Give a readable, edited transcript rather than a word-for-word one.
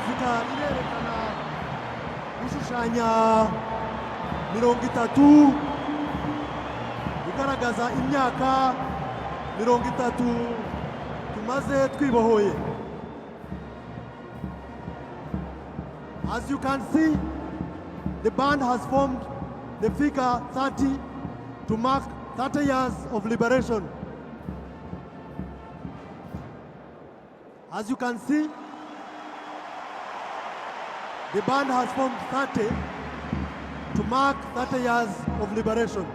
muzika irerekana gushushanya 30 igaragaza imyaka 30 tumaze twibohoye. As you can see, the band has formed the figure 30 to mark 30 years of liberation. As you can see, the band has formed 30 to mark 30 years of liberation.